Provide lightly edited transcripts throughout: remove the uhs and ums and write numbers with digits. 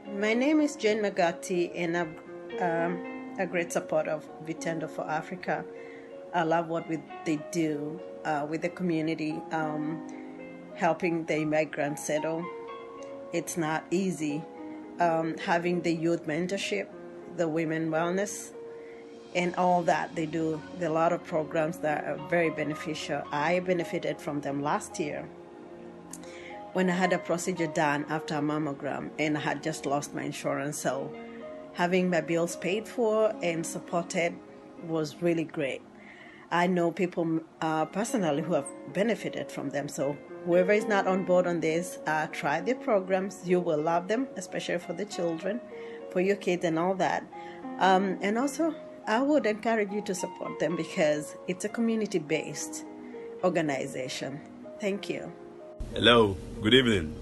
My name is Jane Magati, and I'm a great supporter of Vitendo for Africa. I love what they do with the community, helping the immigrants settle. It's not easy. Having the youth mentorship, the women wellness, and all that they do. There are a lot of programs that are very beneficial. I benefited from them last year when I had a procedure done after a mammogram, and I had just lost my insurance. So having my bills paid for and supported was really great. I know people personally who have benefited from them. So whoever is not on board on this, try the programs. You will love them, especially for the children, for your kids and all that. And also, I would encourage you to support them because it's a community-based organization. Thank you. Hello, good evening.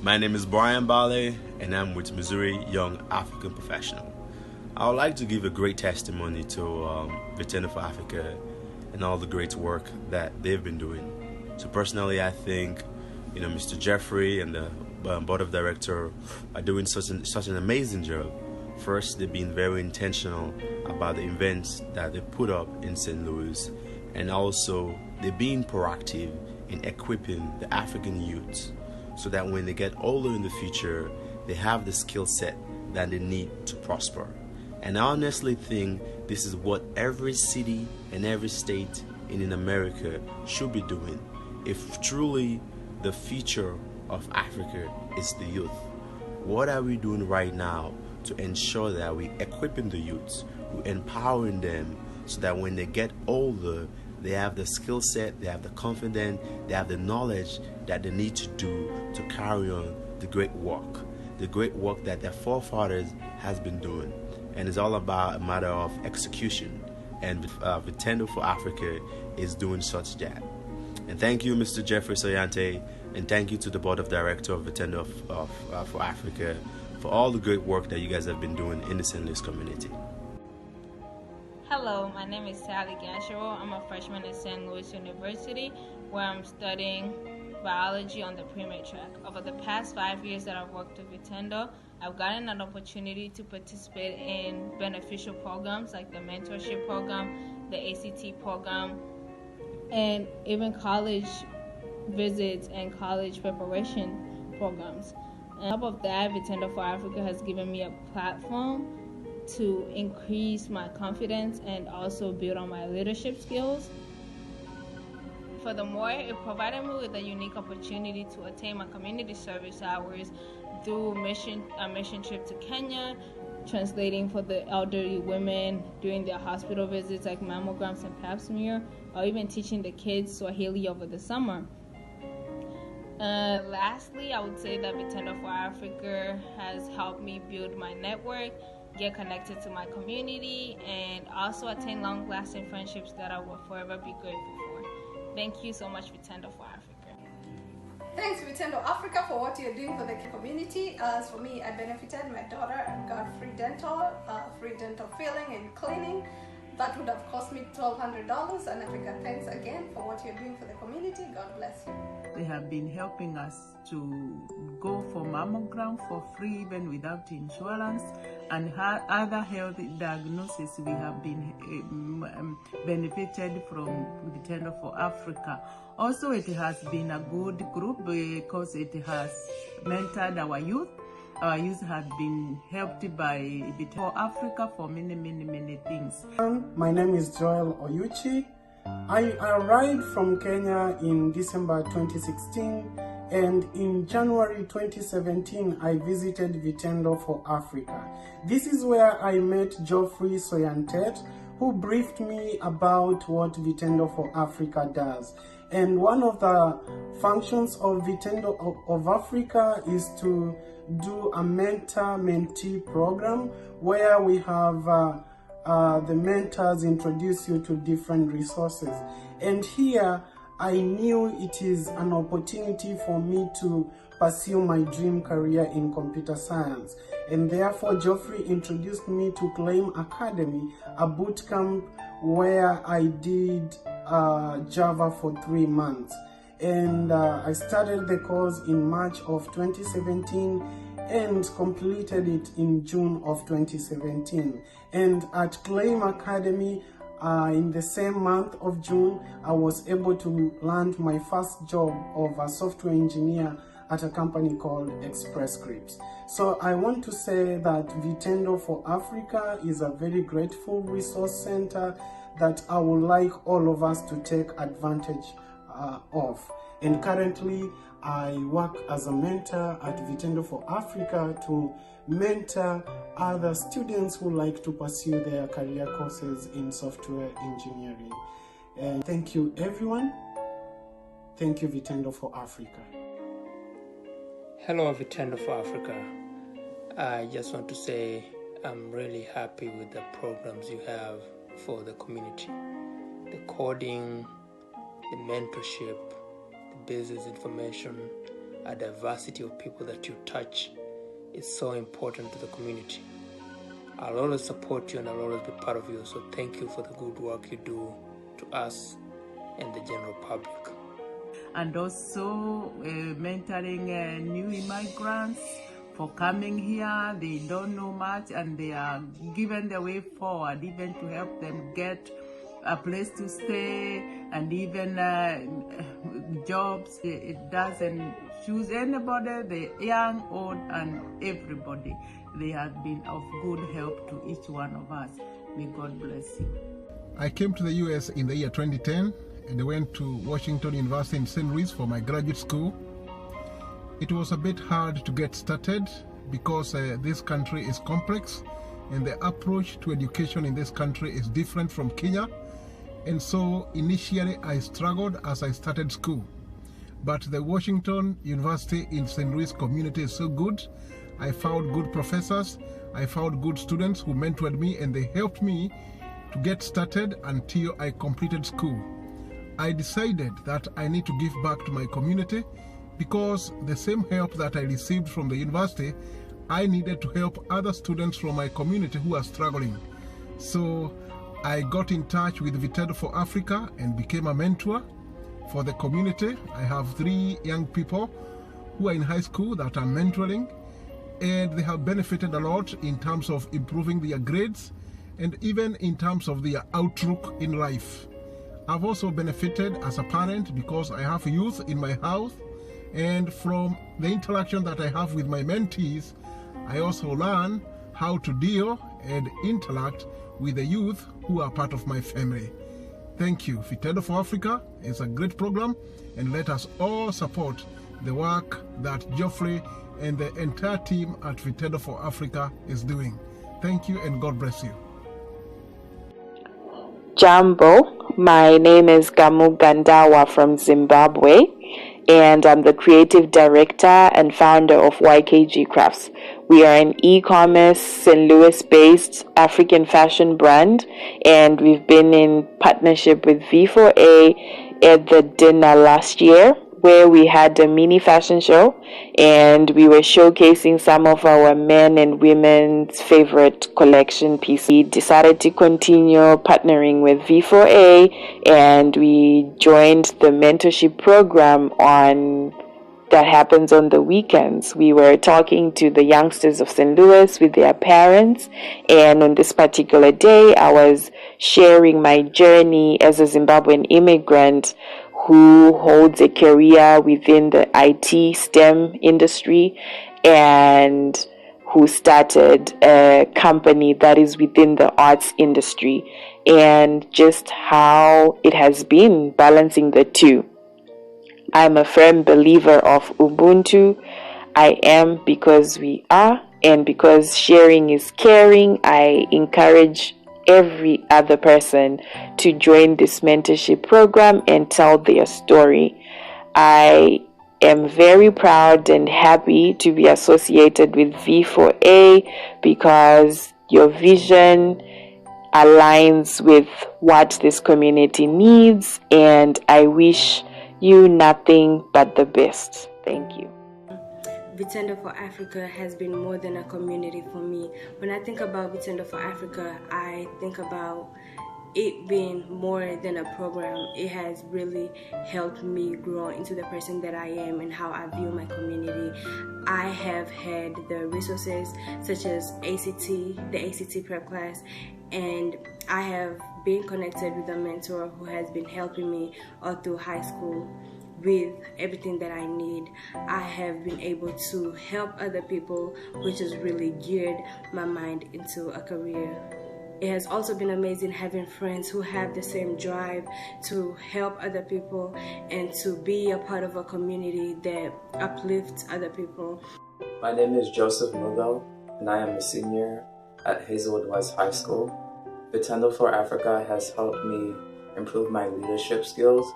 My name is Brian Bale, and I'm with Missouri Young African Professional. I would like to give a great testimony to Vitendo for Africa and all the great work that they've been doing. So personally, I think Mr. Jeffrey and the board of directors are doing such an amazing job. First, they've been very intentional about the events that they put up in St. Louis, and also they're being proactive in equipping the African youth so that when they get older in the future, they have the skill set that they need to prosper. And I honestly think this is what every city and every state in America should be doing. If truly the future of Africa is the youth, what are we doing right now to ensure that we're equipping the youths, we're empowering them so that when they get older, they have the skill set, they have the confidence, they have the knowledge that they need to do to carry on the great work that their forefathers has been doing. And it's all about a matter of execution. And Vitendo for Africa is doing such that. And thank you, Mr. Jeffrey Soyante, and thank you to the board of directors of Vitendo for Africa for all the great work that you guys have been doing in the St. Louis community. Hello, my name is Sally Ganshiro. I'm a freshman at St. Louis University, where I'm studying biology on the pre-med track. Over the past 5 years that I've worked with Vitendo, I've gotten an opportunity to participate in beneficial programs like the mentorship program, the ACT program, and even college visits and college preparation programs. On top of that, Vitendo for Africa has given me a platform to increase my confidence and also build on my leadership skills. Furthermore, it provided me with a unique opportunity to attain my community service hours through a mission trip to Kenya, translating for the elderly women during their hospital visits like mammograms and pap smear, or even teaching the kids Swahili over the summer. Lastly, I would say that Vitendo for Africa has helped me build my network, get connected to my community, and also attain long-lasting friendships that I will forever be grateful for. Thank you so much, Vitendo for Africa. Thanks, Vitendo Africa, for what you're doing for the community. As for me, I benefited my daughter and got free dental filling and cleaning. That would have cost me $1,200, and Africa, thanks again for what you're doing for the community. God bless you. They have been helping us to go for mammogram for free, even without insurance, and other health diagnoses. We have been benefited from Vitendo for Africa. Also, it has been a good group because it has mentored our youth. Our youth have been helped by Vitendo for Africa for many things. My name is Joel Oyuchi. I arrived from Kenya in December 2016, and in January 2017 I visited Vitendo for Africa. This is where I met Geoffrey Soyantet, who briefed me about what Vitendo for Africa does. And one of the functions of Vitendo of Africa is to do a mentor-mentee program where we have the mentors introduce you to different resources. And here I knew it is an opportunity for me to pursue my dream career in computer science. And therefore Geoffrey introduced me to Claim Academy, a boot camp where I did Java for 3 months. And I started the course in March of 2017, and completed it in June of 2017. And at Claim Academy, in the same month of June, I was able to land my first job of a software engineer at a company called Express Scripts. So I want to say that Vitendo for Africa is a very grateful resource center that I would like all of us to take advantage of. And currently, I work as a mentor at Vitendo for Africa to mentor other students who like to pursue their career courses in software engineering. And thank you, everyone. Thank you, Vitendo for Africa. Hello, Vitendo for Africa. I just want to say I'm really happy with the programs you have for the community. The coding, the mentorship, the business information, a diversity of people that you touch is so important to the community. I'll always support you and I'll always be part of you. So thank you for the good work you do to us and the general public. And also mentoring new immigrants for coming here. They don't know much and they are given the way forward, even to help them get a place to stay and even jobs. It doesn't choose anybody, the young, old, and everybody. They have been of good help to each one of us. May God bless you. I came to the US in the year 2010 and I went to Washington University in St. Louis for my graduate school. It was a bit hard to get started because this country is complex and the approach to education in this country is different from Kenya. And so initially I struggled as I started school. But the Washington University in St. Louis community is so good. I found good professors, I found good students who mentored me and they helped me to get started until I completed school. I decided that I need to give back to my community because the same help that I received from the university, I needed to help other students from my community who are struggling. So I got in touch with Vitendo for Africa and became a mentor for the community. I have 3 young people who are in high school that I'm mentoring, and they have benefited a lot in terms of improving their grades and even in terms of their outlook in life. I've also benefited as a parent because I have youth in my house, and from the interaction that I have with my mentees, I also learn how to deal and interact with the youth who are part of my family. Thank you. Vitendo for Africa is a great program, and let us all support the work that Geoffrey and the entire team at Vitendo for Africa is doing. Thank you and God bless you. Jambo, my name is Gamu Gandawa from Zimbabwe, and I'm the creative director and founder of YKG Crafts. We are an e-commerce St. Louis-based African fashion brand, and we've been in partnership with V4A at the dinner last year, where we had a mini fashion show and we were showcasing some of our men and women's favorite collection pieces. We decided to continue partnering with V4A and we joined the mentorship program that happens on the weekends. We were talking to the youngsters of St. Louis with their parents, and on this particular day I was sharing my journey as a Zimbabwean immigrant who holds a career within the IT STEM industry and who started a company that is within the arts industry, and just how it has been balancing the two. I'm a firm believer of Ubuntu. I am because we are, and because sharing is caring, I encourage every other person to join this mentorship program and tell their story. I am very proud and happy to be associated with V4A because your vision aligns with what this community needs, and I wish you nothing but the best. Thank you. Vitendo for Africa has been more than a community for me. When I think about Vitendo for Africa, I think about it being more than a program, it has really helped me grow into the person that I am and how I view my community. I have had the resources such as the ACT prep class, and I have been connected with a mentor who has been helping me all through high school with everything that I need. I have been able to help other people, which has really geared my mind into a career. It has also been amazing having friends who have the same drive to help other people and to be a part of a community that uplifts other people. My name is Joseph Mugo, and I am a senior at Hazelwood West High School. Vitendo for Africa has helped me improve my leadership skills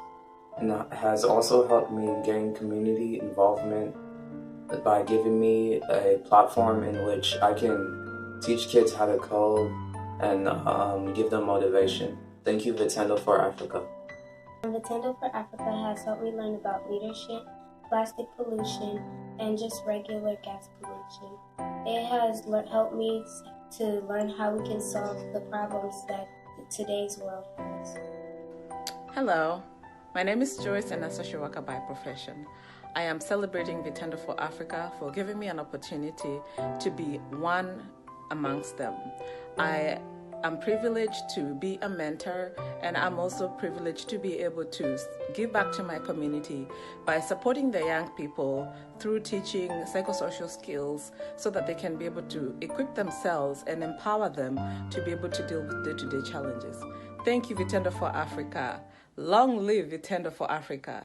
and has also helped me gain community involvement by giving me a platform in which I can teach kids how to code and give them motivation. Thank you, Vitendo for Africa. Vitendo for Africa has helped me learn about leadership, plastic pollution, and just regular gas pollution. It has helped me to learn how we can solve the problems that today's world has. Hello, my name is Joyce and I'm a social worker by profession. I am celebrating Vitendo for Africa for giving me an opportunity to be one amongst them. I am privileged to be a mentor, and I'm also privileged to be able to give back to my community by supporting the young people through teaching psychosocial skills so that they can be able to equip themselves and empower them to be able to deal with day-to-day challenges. Thank you, Vitendo for Africa. Long live Vitendo for Africa.